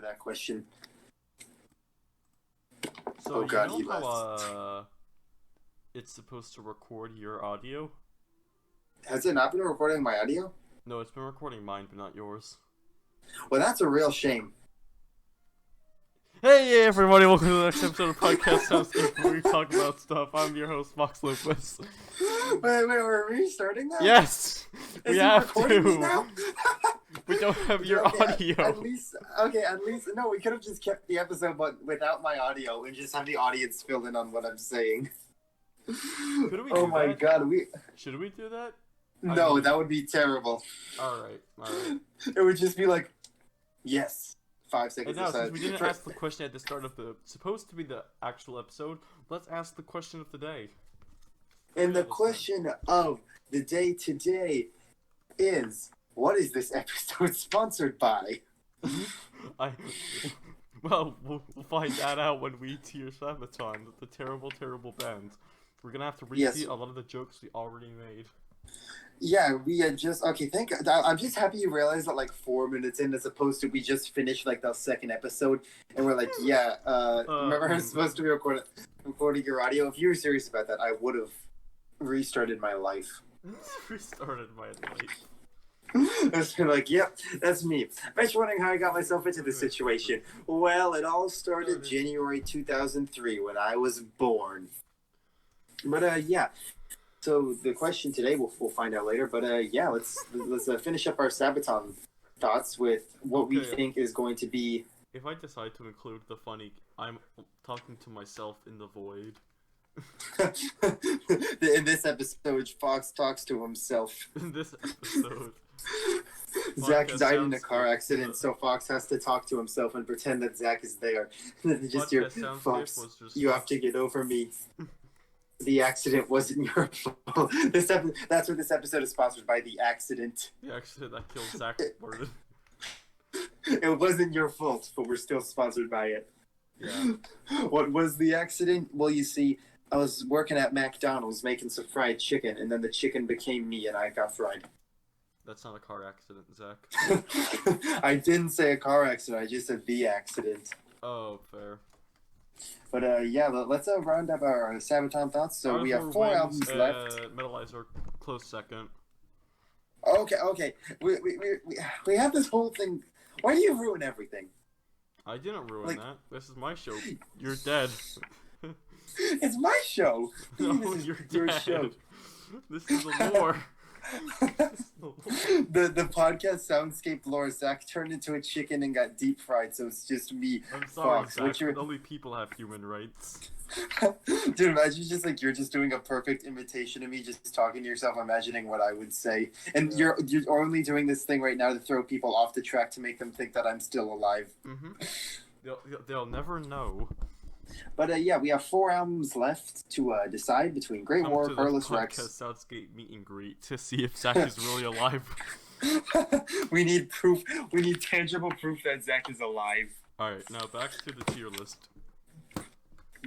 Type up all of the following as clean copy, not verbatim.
that question. So Oh God, you he know left. how it's supposed to record your audio? Has it not been recording my audio? No, it's been recording mine, but not yours. Well, that's a real shame. Hey everybody, welcome to the next episode of Podcast Soundscape, where we talk about stuff. I'm your host, Fox Lopez. Wait, we're restarting that? Yes! Is We he have recording me to! now? We don't have your audio. At least, no, we could have just kept the episode but without my audio and just have the audience fill in on what I'm saying. Could we Oh do my that? God, Should we do that? No, that would be terrible. Alright. It would just be like, yes, 5 And seconds now, aside. since we didn't ask the question at the start of the supposed to be the actual episode, let's ask the question of the day. And the question of the day today is, what is this episode sponsored by? Well, we'll find that out when we tier Sabaton, the terrible, terrible band. We're gonna have to repeat a lot of the jokes we already made. Yeah, we had I'm just happy you realized that like 4 minutes in, as opposed to we just finished like the second episode, and we're like, remember I was supposed to be recording your audio? If you were serious about that, I would have restarted my life. Restarted my life. It's been like, yep, that's me. I was wondering how I got myself into this situation. Well, it all started January 2003 when I was born. But yeah. So the question today, we'll find out later. But let's finish up our Sabaton thoughts with what we think is going to be. If I decide to include the funny, I'm talking to myself in the void. In this episode, Fox talks to himself. In this episode, Zach died in a car accident, so Fox has to talk to himself and pretend that Zach is there. Just hear, Fox, you have to get over me. The accident wasn't your fault. That's what this episode is sponsored by, the accident. The accident that killed Zach Gordon. It wasn't your fault, but we're still sponsored by it. Yeah. What was the accident? Well, you see, I was working at McDonald's making some fried chicken, and then the chicken became me and I got fried. That's not a car accident, Zach. I didn't say a car accident, I just said the accident. Oh, fair. But let's round up our Sabaton thoughts. So we have 4 albums left. Metalizer, close second. Okay. We have this whole thing. Why do you ruin everything? I didn't ruin that. This is my show. You're dead. It's my show. No, you're dead. Your show. This is the lore. The podcast Soundscape lore. Zach turned into a chicken and got deep fried, so it's just me. I'm sorry, Fox. Zach, but only people have human rights. Dude, imagine just like you're just doing a perfect imitation of me, just talking to yourself, imagining what I would say, and you're only doing this thing right now to throw people off the track to make them think that I'm still alive. Mm-hmm. They'll never know. But we have 4 albums left to decide between Great War, Careless Rex. Soundscape meet and greet to see if Zach is really alive. We need proof. We need tangible proof that Zach is alive. Alright, now back to the tier list.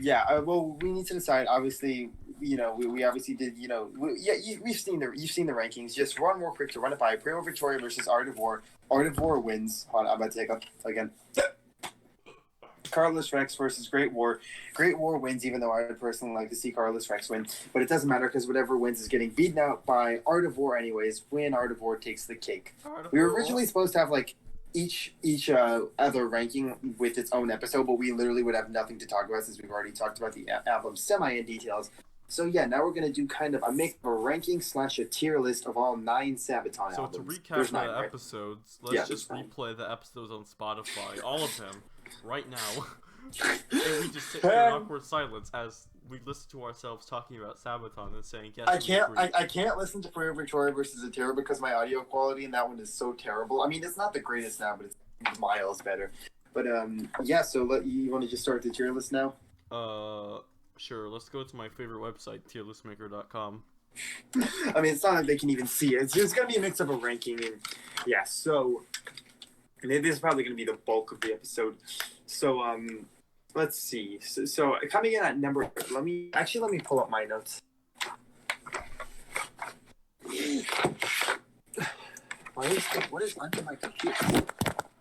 Yeah, well, we need to decide. Obviously, we obviously did. You've seen the rankings. Just one more quick to run it by. Primo Victoria versus Art of War. Art of War wins. Hold on, I'm about to take up again. Carlos Rex versus Great War. Great War wins, even though I would personally like to see Carlos Rex win. But it doesn't matter because whatever wins is getting beaten out by Art of War anyways. Win, Art of War takes the cake. We were originally supposed to have like each other ranking with its own episode, but we literally would have nothing to talk about since we've already talked about the album semi in details. So yeah, now we're gonna do kind of a ranking / a tier list of all 9 Sabaton albums. So to recap the episodes, let's just replay the episodes on Spotify, all of them, right now. And we just sit here in awkward silence as we listen to ourselves talking about Sabaton and saying yes. I can't listen to Primo Victoria versus Atera because my audio quality in that one is so terrible. I mean, it's not the greatest now, but it's miles better. But yeah. So you want to just start the tier list now? Sure. Let's go to my favorite website, tierlistmaker.com. I mean, it's not like they can even see it. It's just gonna be a mix of a ranking and yeah. So this is probably gonna be the bulk of the episode. So let's see. So coming in at number, let me pull up my notes. What is under my computer?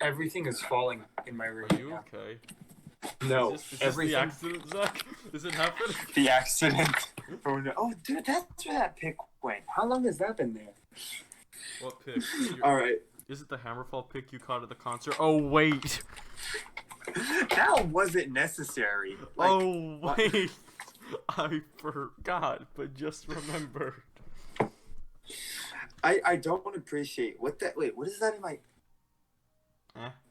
Everything is falling in my room. Are you okay? No, is this everything. The accident, Zach? Does it happen? The accident. Oh no! Oh, dude, that's where that pick went. How long has that been there? What pick? All right. Is it the Hammerfall pick you caught at the concert? Oh wait. That wasn't necessary. Like, oh wait. I forgot, but just remembered. I don't appreciate what that. Wait, what is that in my?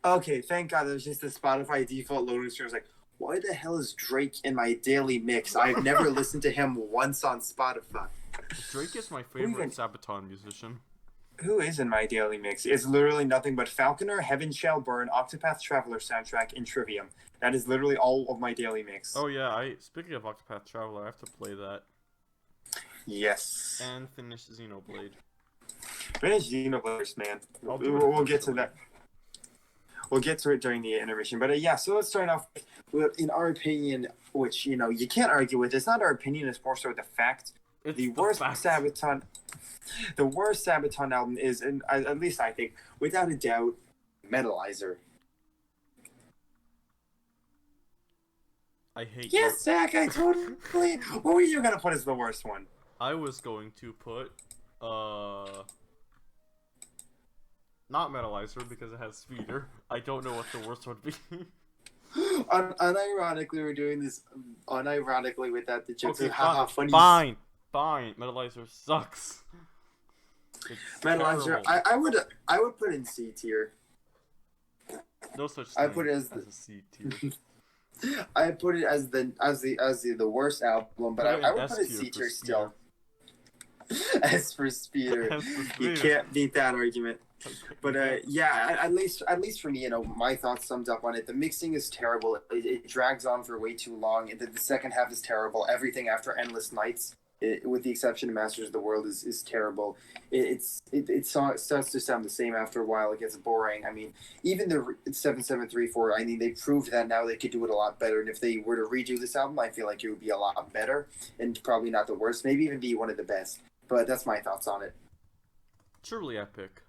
Okay, thank God. It was just the Spotify default loading screen. I was like, why the hell is Drake in my daily mix? I've never listened to him once on Spotify. Drake is my favorite Sabaton musician. Who is in my daily mix? It's literally nothing but Falconer, Heaven Shall Burn, Octopath Traveler soundtrack, and Trivium. That is literally all of my daily mix. Oh yeah, speaking of Octopath Traveler, I have to play that. Yes. And finish Xenoblade. Finish Xenoblade, man. We'll get to that. We'll get to it during the intermission. But yeah, so let's start off with, in our opinion, which, you know, you can't argue with. It's not our opinion, it's more so the fact. The worst Sabaton album is, and at least I think, without a doubt, Metalizer. I hate Yes, Zach, I totally... What were you going to put as the worst one? I was going to put, not Metalizer, because it has Speeder. I don't know what the worst would be. Unironically, we're doing this unironically without the jokes. Okay, Funny. Fine. Metalizer sucks. Metalizer, I would put in C tier. No such thing. I put it as a C tier. I put it as the worst album, but I would put it C tier still. As for Speeder, you can't beat that argument. But yeah, at least for me, you know, my thoughts summed up on it. The mixing is terrible. It drags on for way too long. The second half is terrible. Everything after Endless Nights, with the exception of Masters of the World, is terrible. It starts to sound the same after a while. It gets boring. I mean, even the 7734, I mean, they proved that now they could do it a lot better. And if they were to redo this album, I feel like it would be a lot better and probably not the worst. Maybe even be one of the best. But that's my thoughts on it. Truly epic.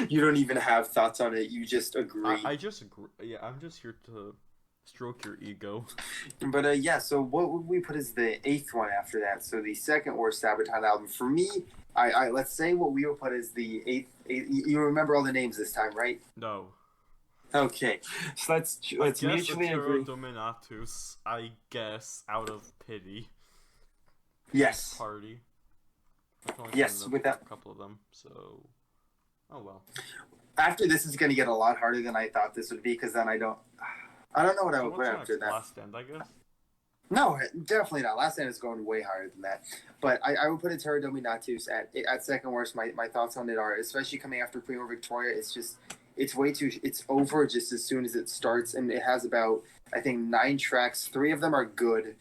You don't even have thoughts on it. You just agree. I just agree. Yeah, I'm just here to stroke your ego. But yeah, so what would we put as the 8th one after that? So the second worst Sabaton album. For me, I let's say what we would put as the 8th. You remember all the names this time, right? No. Okay, so let's mutually agree. Dominatus, I guess, out of pity. Yes. Party. Yes, with that. A couple of them, so. Oh well. After this is going to get a lot harder than I thought this would be, because then I don't know what I would put after that. Last Stand, I guess? No, definitely not. Last Stand is going way higher than that. But I would put it Terra Dominatus at second worst. My thoughts on it are, especially coming after Primo Victoria, it's way too, it's over just as soon as it starts, and it has about, I think, 9 tracks. 3 of them are good.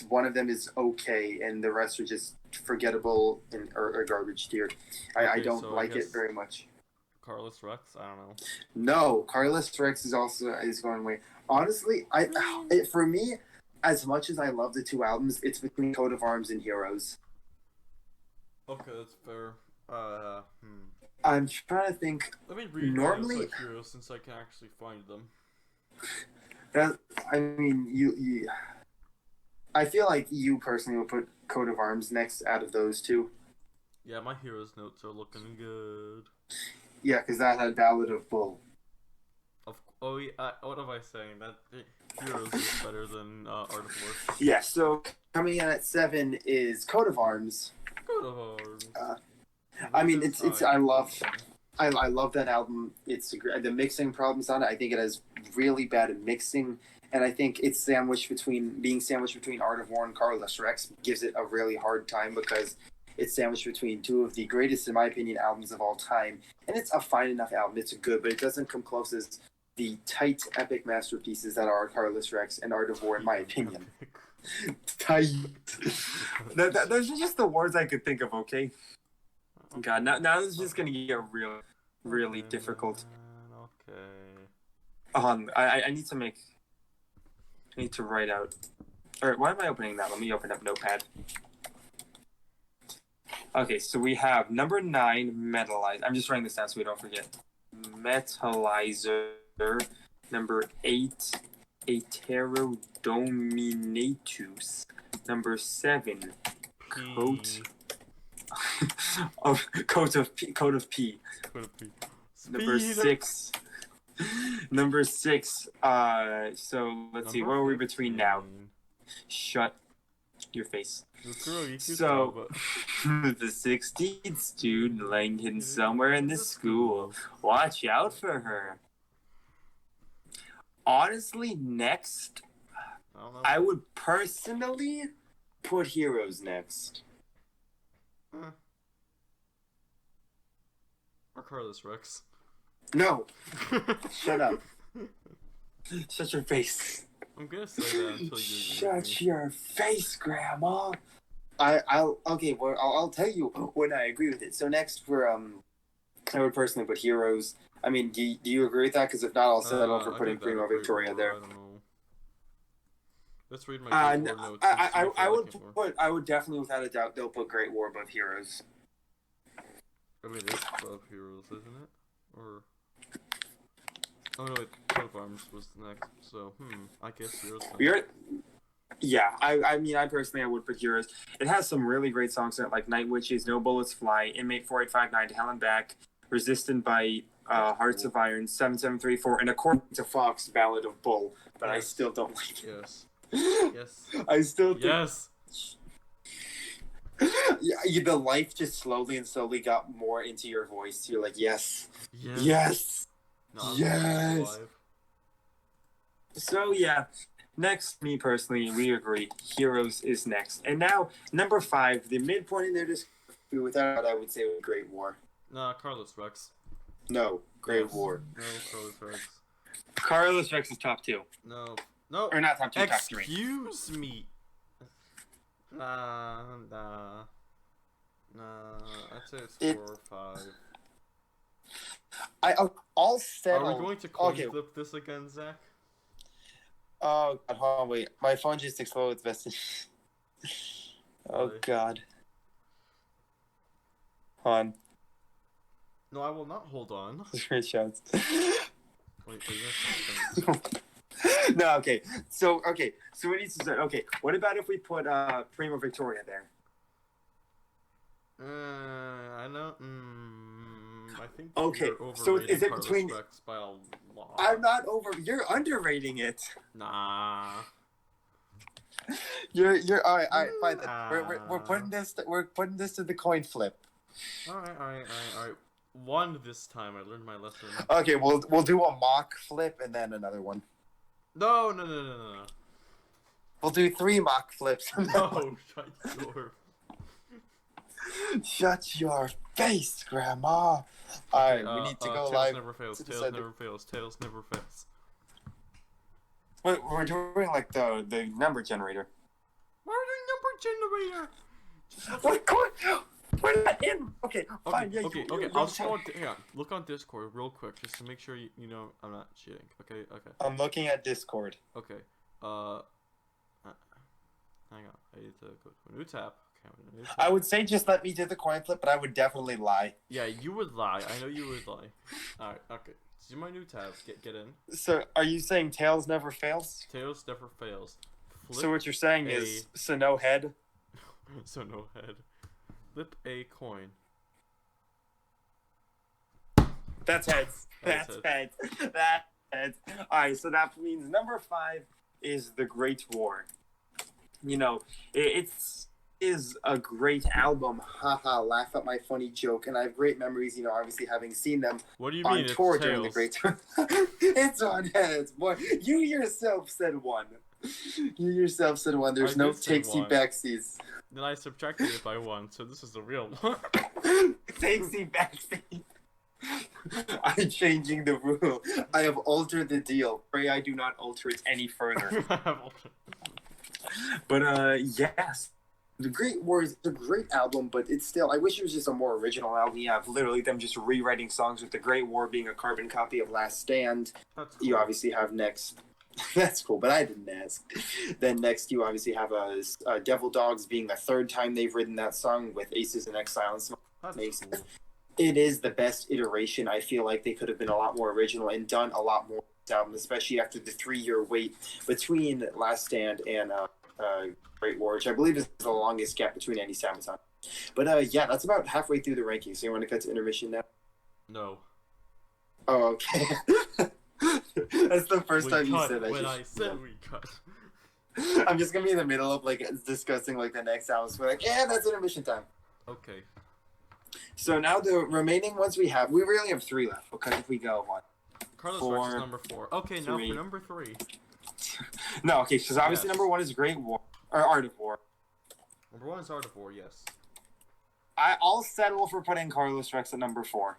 One of them is okay, and the rest are just forgettable or garbage tier. I don't like it very much. Carlos Rex, I don't know. No, Carlos Rex is going away. Honestly, for me, as much as I love the 2 albums, it's between Coat of Arms and Heroes. Okay, that's fair. I'm trying to think. Let me read normally Heroes since I can actually find them. I mean, you I feel like you personally would put Coat of Arms next out of those 2. Yeah, my Heroes notes are looking good. Yeah, because that had Ballad of Bull. What am I saying? That Heroes is better than Art of War. Yeah, so coming in at 7 is Coat of Arms. Coat of Arms. I mean, I love that album. It's the mixing problems on it. I think it has really bad mixing. And I think it's being sandwiched between Art of War and Carlos Rex gives it a really hard time because it's sandwiched between 2 of the greatest, in my opinion, albums of all time. And it's a fine enough album. It's good, but it doesn't come close as the tight, epic masterpieces that are Carlos Rex and Art of War, in my opinion. Tight. Those are just the words I could think of, okay? God, now this is just going to get really difficult. Okay. I need to write out. Alright, why am I opening that? Let me open up Notepad. Okay, so we have number 9, Metalize. I'm just writing this down so we don't forget. Metallizer. Number 8, Aeterodominatus. Number 7, Coat of P. Coat of P. Number Speed. 6. Number 6. So let's see. What are we between now? Shut your face. So, the 16th student lying hidden somewhere in the school. Watch out for her. Honestly, next, I would personally put Heroes next. Or Carlos Rex. No. Shut up. Shut your face. I'm gonna say that until you. Shut your face, Grandma. I'll tell you when I agree with it. So next for I would personally put Heroes. I mean, do you agree with that? Because if not, I'll settle for putting Primo Victoria there. I don't know. Let's read my notes. I would definitely, without a doubt, they'll put Great War above Heroes. I mean, it's above Heroes, isn't it? Or oh no, Coat of Arms was next. So I guess Heroes. Yeah, I mean, I would put Heroes. It has some really great songs in it, like Night Witches, No Bullets Fly, Inmate 4859, To Hell and Back, Resistant by Hearts of Iron, 7734, and according to Fox, Ballad of Bull. But yes. I still don't like it. Yes. Yes. I still think... Yes. Yeah, the life just slowly got more into your voice. You're like, yes. Yes. Yes. No, yes. So, yeah. Next, me personally, we agree. Heroes is next. And now, number 5, the midpoint in there, just without, I would say, Great War. Nah, Carlos Rex. No, Great War. No, Carlos Rex. Carlos Rex is top 2. No. Or not top 2, top 3. Excuse me. Nah. I'd say it's 4 or 5. I'll settle. Are we going to coin flip this again, Zach? Oh, God, hold on, wait. My phone just exploded with message. Oh, really? God. Hold on. No, I will not hold on. Screenshots. Wait, no, okay. So we need to start. Okay, what about if we put Primo Victoria there? I know. I think. Okay, so is it between? By a lot. I'm not over. You're underrating it. Nah. You're all right. Fine. We're putting this. We're putting this to the coin flip. All right. One this time. I learned my lesson. Okay, we'll do a mock flip and then another one. No. We'll do 3 mock flips. No, shut your face, Grandma. Alright, we need to go live. Tails never fails. Wait, we're doing like the number generator. Why are we number generator? What? We're not in. Okay, fine. Okay. I'll just go on. Hang on. Look on Discord real quick, just to make sure you know I'm not cheating. Okay. I'm looking at Discord. Okay. Hang on. I need to go to a new tab. I would say just let me do the coin flip, but I would definitely lie. Yeah, you would lie. I know you would lie. Alright, okay. See my new tabs. Get in. So, are you saying Tails never fails? Tails never fails. So what you're saying is, so no head? So no head. Flip a coin. That's heads. That's heads. That's heads. Alright, so that means number 5 is The Great War. You know, it's a great album. Haha, laugh at my funny joke. And I have great memories, you know, obviously having seen them on tour during the Great Tour. It's on heads, boy. You yourself said 1. There's no takesy backsies. Then I subtracted it by 1, so this is the real one. Takesy backsies. I'm changing the rule. I have altered the deal. Pray I do not alter it any further. But yes. The Great War is a great album, but it's still, I wish it was just a more original album. You have literally them just rewriting songs with The Great War being a carbon copy of Last Stand. That's cool. You obviously have next. That's cool, but I didn't ask. Then next you obviously have Devil Dogs being the 3rd time they've written that song with Aces in Exile and Smoke. That's cool. it is the best iteration. I feel like they could have been a lot more original and done a lot more with this album, especially after the 3-year wait between Last Stand and Great War, which I believe is the longest gap between any Sabaton. But yeah, that's about halfway through the rankings. So you want to cut to intermission now? No. Oh, okay. That's the first time you said that. When I said we cut. I'm just gonna be in the middle of like discussing like the next album. So we're like, yeah, that's intermission time. Okay. So now the remaining ones we really have 3 left because if we go one, Carlos 4, Rex is number 4. Okay, 3. now for number 3. No, okay, because obviously number 1 is Great War or Art of War. Number 1 is Art of War, yes. I'll settle for putting Carlos Rex at number 4.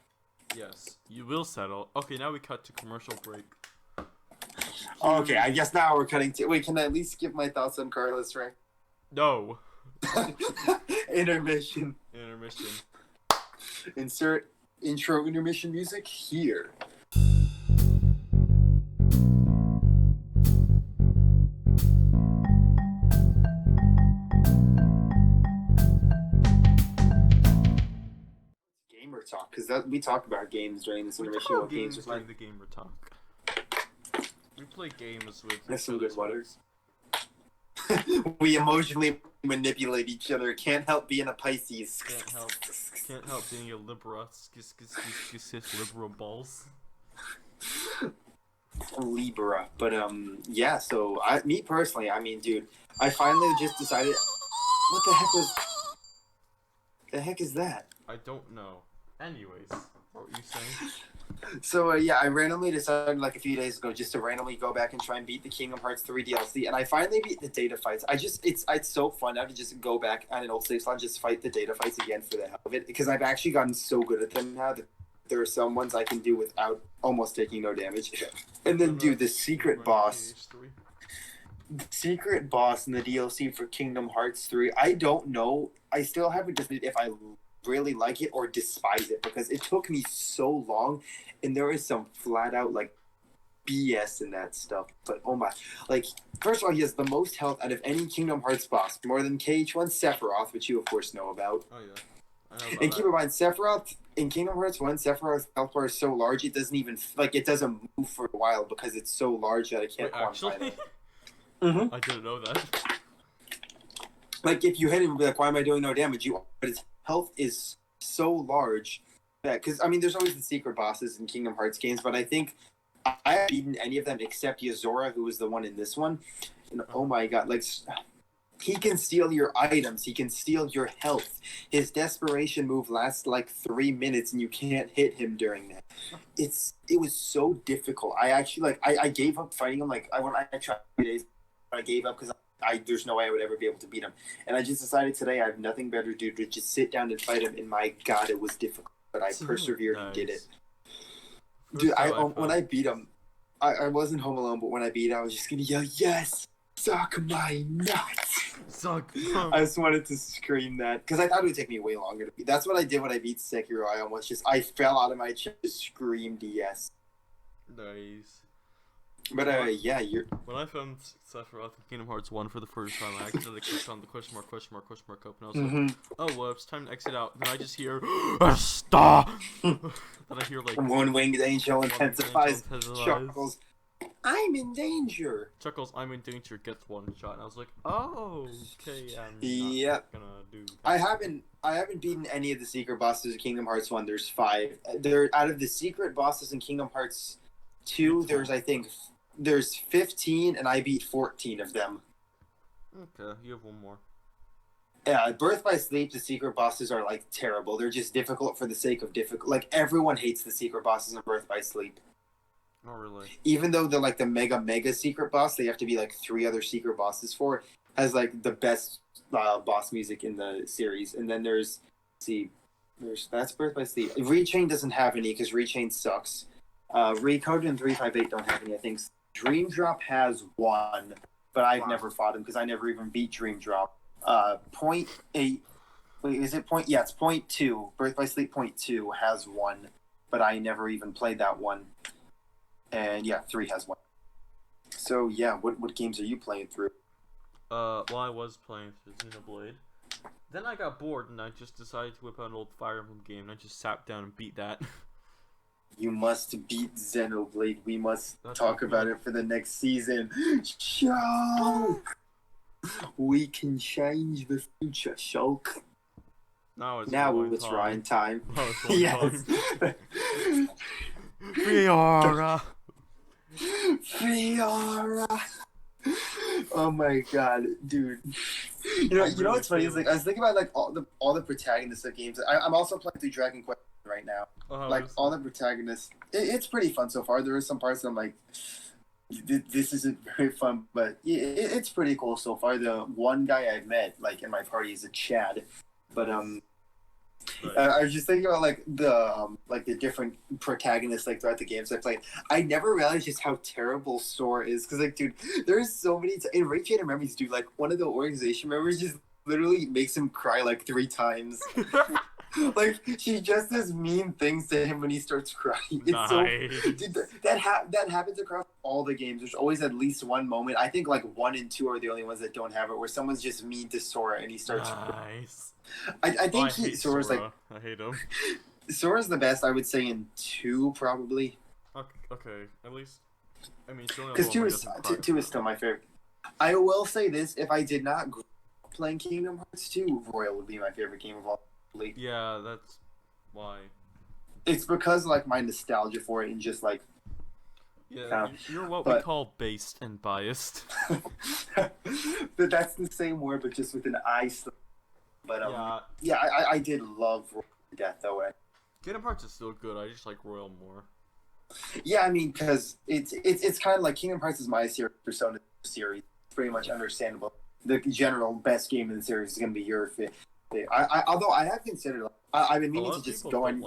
Yes, you will settle. Okay, now we cut to commercial break. Okay, I guess now we're cutting to. Wait, can I at least give my thoughts on Carlos Rex? No. Intermission. Intermission. Insert intro intermission music here. Gamer talk, because we talk about games during this intermission. What games are during the gamer talk? We play games with. That's some good water. We emotionally manipulate each other. Can't help being a Pisces. Can't help being a Libra. Libra balls. Libra, but yeah. So me personally, I mean, dude, I finally just decided. What the heck is that? I don't know. Anyways, what were you saying? So yeah, I randomly decided like a few days ago just to randomly go back and try and beat the Kingdom Hearts 3 DLC, and I finally beat the data fights. It's so fun now to just go back on an old save slot and just fight the data fights again for the hell of it, because I've actually gotten so good at them now that there are some ones I can do without almost taking no damage. And then do the secret boss. The secret boss in the DLC for Kingdom Hearts 3. I don't know. I still haven't decided if I really like it or despise it, because it took me so long, and there is some flat out like BS in that stuff. But oh my, like, first of all, he has the most health out of any Kingdom Hearts boss, more than KH1 Sephiroth, which you of course know about. Oh yeah. I know about and keep in mind, Sephiroth in Kingdom Hearts 1, Sephiroth's health bar is so large it doesn't even it doesn't move for a while because it's so large that I can't quantify it. I didn't know that. Like, if you hit him, be like, why am I doing no damage? But his health is so large that, because, I mean, there's always the secret bosses in Kingdom Hearts games, but I think I haven't beaten any of them except Yozora, who was the one in this one. And oh my god, like, he can steal your items, he can steal your health. His desperation move lasts like 3 minutes and you can't hit him during that. It was so difficult. I actually, like, I gave up fighting him. Like, when I tried 3 days, I gave up because there's no way I would ever be able to beat him. And I just decided today I have nothing better to do to just sit down and fight him, and my god, it was difficult. But I persevered and did it. Dude, when I beat him, I wasn't home alone, but when I beat him, I was just gonna yell, yes! Suck my nuts! Suck. I just wanted to scream that, because I thought it would take me way longer to beat. That's what I did when I beat Sekiro. I fell out of my chair and screamed yes. Nice. But yeah, when I found Sephiroth in Kingdom Hearts 1 for the first time, I accidentally clicked on the question mark up, and I was like, oh whoops, time to exit out. Then I just hear, stop! Then I hear like, one winged angel intensifies. Chuckles, I'm in danger. Chuckles, I'm in danger, gets one shot. And I was like, oh, okay, I'm not gonna do that. I haven't beaten any of the secret bosses in Kingdom Hearts 1. There's 5. Out of the secret bosses in Kingdom Hearts 2, there's 15, and I beat 14 of them. Okay, you have one more. Yeah, Birth by Sleep, the secret bosses are, like, terrible. They're just difficult for the sake of difficult. Like, everyone hates the secret bosses in Birth by Sleep. Not really. Even though they're, like, the mega secret boss, they have to be, like, 3 other secret bosses for, has, like, the best boss music in the series. And then that's Birth by Sleep. Rechain doesn't have any, because Rechain sucks. Recode and 358 don't have any, I think. Dream Drop has 1, but I've never fought him because I never even beat Dream Drop. Point 8. Wait, is it point? Yeah, it's point 2. Birth by Sleep point 2 has 1, but I never even played that one. And yeah, 3 has 1. So yeah, what games are you playing through? Well, I was playing through Xenoblade. Then I got bored and I just decided to whip out an old Fire Emblem game and I just sat down and beat that. You must beat Xenoblade. We must talk about it for the next season. Shulk! We can change the future, Shulk. Now it's Ryan time. Now it's Yes. Fiora! Fiora! Oh my god, dude. You know what's funny is like I was thinking about like all the protagonists of games. I'm also playing through Dragon Quest right now. Like all the protagonists, it's pretty fun so far. There are some parts that I'm like, this isn't very fun, but it's pretty cool so far. The one guy I've met like in my party is a Chad, but Right. I was just thinking about like the different protagonists like throughout the games I played. I never realized just how terrible Sora is because like, dude, there's so many in Raid Shadow Memories, dude. Like one of the organization members just literally makes him cry like 3 times. Like she just says mean things to him when he starts crying. It's so, dude, that happens across all the games. There's always at least one moment. I think like 1 and 2 are the only ones that don't have it, where someone's just mean to Sora and he starts. Nice. I think Sora's Sora. like. I hate him. Sora's the best, I would say, in 2 probably. Okay, at least. I mean, because 2 is still my favorite. I will say this: if I did not grow up playing Kingdom Hearts 2, Royal would be my favorite game of all. Yeah, that's why. It's because like my nostalgia for it and just like. Yeah, you're what we call based and biased. But that's the same word, but just with an I. But yeah, I did love Royal to death though. Kingdom Hearts is still good. I just like Royal more. Yeah, I mean, because it's kind of like Kingdom Hearts is my series, Persona series. It's pretty much understandable. The general best game in the series is going to be your fit. Although I have considered, I've been meaning to just go on.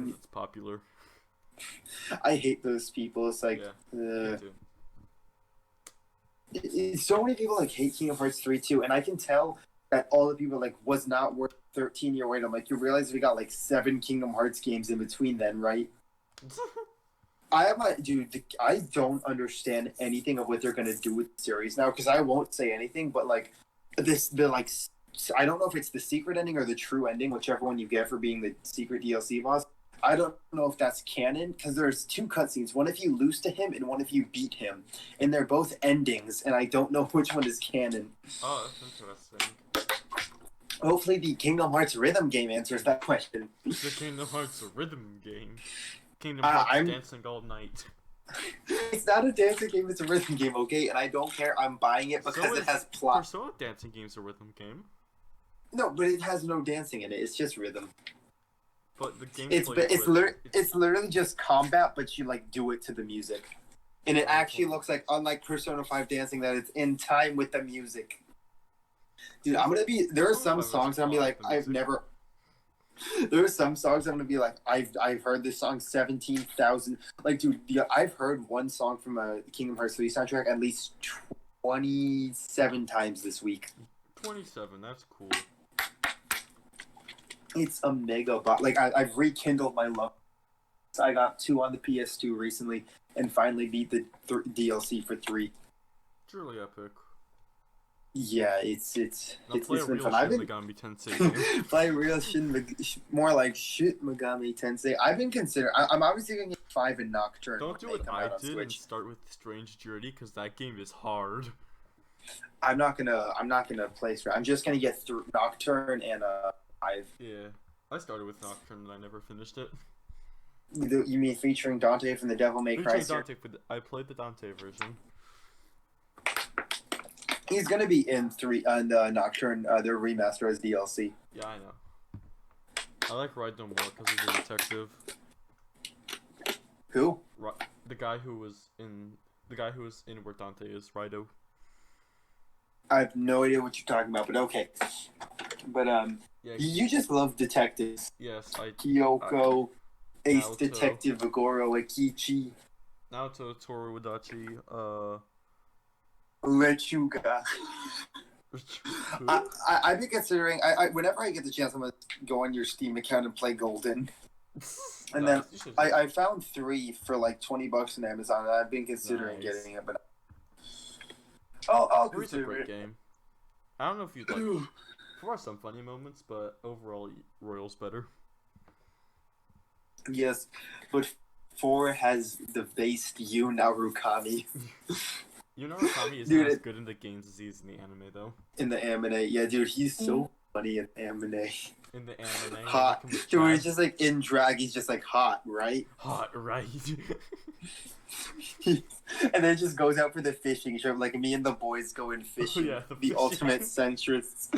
It's popular. I hate those people. It's like, me too. So many people like hate Kingdom Hearts 3 too, and I can tell that all the people like was not worth 13-year wait. I'm like, you realize we got like 7 Kingdom Hearts games in between then, right? Dude, I don't understand anything of what they're gonna do with the series now because I won't say anything, but like I don't know if it's the secret ending or the true ending, whichever one you get for being the secret DLC boss. I don't know if that's canon because there's 2 cutscenes, one if you lose to him and one if you beat him, and they're both endings, and I don't know which one is canon. Oh, that's interesting. Hopefully the Kingdom Hearts rhythm game answers that question. The Kingdom Hearts rhythm game. Kingdom Hearts dancing all night. It's not a dancing game, it's a rhythm game, okay? And I don't care, I'm buying it because it has plot. Persona dancing game's a rhythm game. No, but it has no dancing in it, it's just rhythm. But the game it's literally just combat, but you like do it to the music. And it actually looks like, unlike Persona 5 dancing, that it's in time with the music. Dude, there are some songs I'm gonna be like, there are some songs I'm gonna be like, I've heard this song 17,000. Like, dude, I've heard one song from a Kingdom Hearts 3 soundtrack at least 27 times this week. 27, that's cool. It's a mega bot. Like, I've rekindled my love. I got 2 on the PS2 recently and finally beat the DLC for 3. Truly epic. Yeah, it's been fun. I've been Megami Tensei. Play real more like Shin Megami Tensei. I've been considering. I'm obviously gonna get 5 in Nocturne. Don't do what I did and start with Strange Journey because that game is hard. I'm not gonna play. I'm just gonna get through Nocturne and 5. Yeah, I started with Nocturne and I never finished it. You mean featuring Dante from the Devil May Cry? I played the Dante version. He's gonna be in 3 on Nocturne, their remaster as DLC. Yeah, I know. I like Ride No More because he's a detective. Who? The guy who was in where Dante is, Rido. I have no idea what you're talking about, but okay. But yeah, you just love detectives. Yes, Kyoko, Ace Naoto. Detective Agoro Akichi. Naoto, Toru Wadachi, Lechuga. I've been considering. Whenever I get the chance, I'm gonna go on your Steam account and play Golden. And then I found 3 for like $20 on Amazon, and I've been considering getting it, but I'll consider a great game. I don't know if you'd like. There are some funny moments, but overall, Royal's better. Yes, but 4 has the based Yu Narukami. Yu Narukami isn't Dude, as good in the games as he is in the anime, though. In the anime, yeah, dude, he's so funny in anime. In the anime, Hot. like with Dude, he's Chad. just like in drag, he's just like hot, right? Hot, right? And then just goes out for the fishing trip, like me and the boys going fishing. yeah, the ultimate centrists.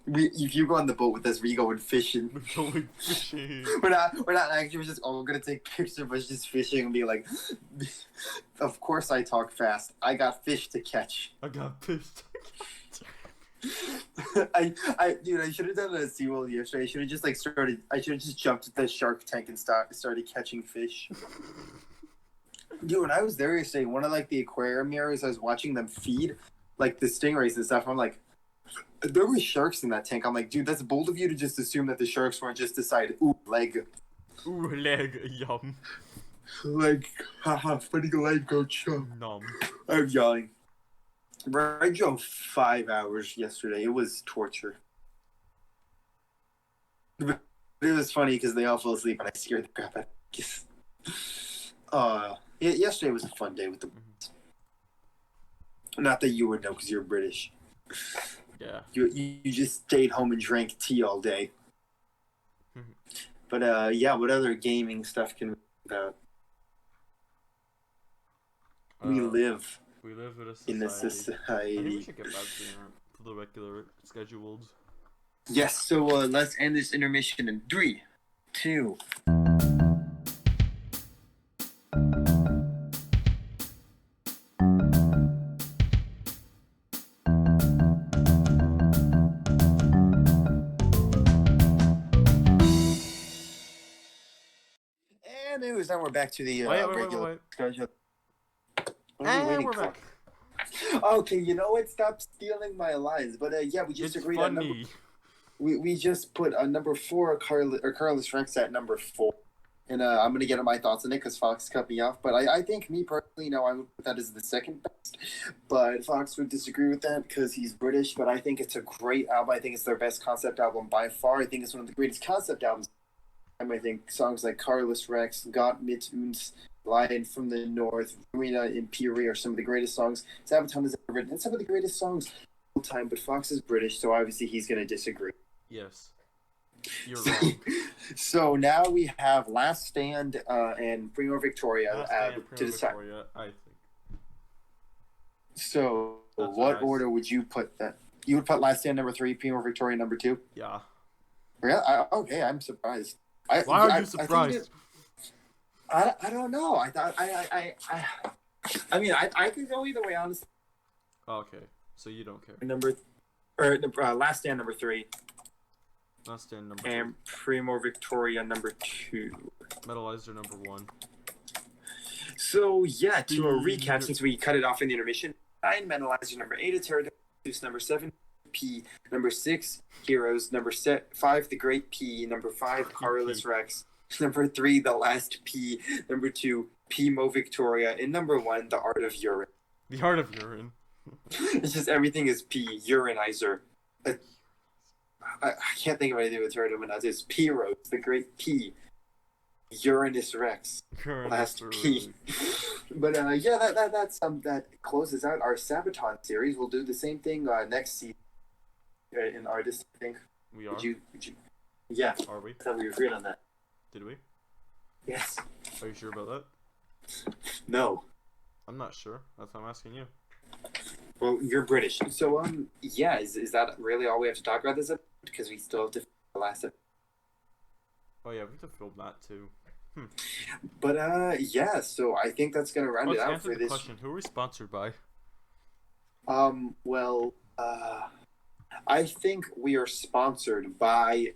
If you go on the boat with us, we going fishing. We're going fishing. We're not actually. We're just all gonna take pictures of us just fishing and be like, "Of course I talk fast. I got fish to catch." I got pissed. Dude, I should have done it at SeaWorld yesterday. I should have just like started. I should have just jumped at the shark tank and started catching fish. Dude, when I was there yesterday, one of like the aquarium areas, I was watching them feed like the stingrays and stuff. I'm like, there were sharks in that tank. I'm like, dude, that's bold of you to just assume that the sharks weren't just decide, ooh, leg. Ooh, leg, yum. Leg, haha, funny leg, go chum. Nom. I'm yawning. Bro, I drove 5 hours yesterday. It was torture. But it was funny because they all fell asleep and I scared the crap out of them. Yesterday was a fun day with the boys. Not that you would know because you're British. Yeah. You just stayed home and drank tea all day. But yeah, what other gaming stuff can we talk about? We live in a society. in a society. I think we should get back to the regular scheduled. Yes, so let's end this intermission in 3, 2. And news. Now we're back to the regular schedule. And we're back. Okay, you know what? Stop stealing my lines. But yeah, we just agreed on number. We just put number 4, Carlos Rex at number 4, and I'm gonna get my thoughts on it because Fox cut me off. But I think me personally, I would put that as the second best. But Fox would disagree with that because he's British. But I think it's a great album. I think it's their best concept album by far. I think it's one of the greatest concept albums. I think songs like Carlos Rex, Gott mit uns, Lion from the North, Ruina Imperi are some of the greatest songs Sabaton has ever written, and some of the greatest songs of all time. But Fox is British, so obviously he's going to disagree. Yes. You're wrong. So now we have Last Stand and Primo Victoria to decide. Victoria, I think. So That's what nice. order would you put that? You would put Last Stand number 3, Primo Victoria number 2? Yeah. Really? Okay, I'm surprised. Why are you surprised? I don't know. I thought I mean I could go either way, honestly. Okay, so you don't care. Last Stand number 3. Last Stand number 2. And Primo Victoria number 2. Metalizer number 1. So yeah, to recap, since we cut it off in the intermission, 9 Metalizer number 8, Pterodactyls number 7, P number 6, Heroes number 5, The Great P number 5, Carlos Rex number 3, The Last P number 2, Primo Victoria, and number 1, The Art of Urine. The Art of Urine. It's just everything is P. Urinizer. I can't think of anything with Pterodactyls, but it's P-Rose, The Great P. Uranus Rex. Last P. But yeah, that closes out our Sabaton series. We'll do the same thing next season in Artist, I think. We are? Would you? Yeah. Are we? I thought we agreed on that. Did we? Yes. Are you sure about that? No. I'm not sure. That's why I'm asking you. Well, you're British. So, yeah, is that really all we have to talk about this episode? Because we still have to the last episode. Oh yeah, we have to film that too. But yeah, so I think that's gonna round it out for this. Question: who are we sponsored by? Well, I think we are sponsored by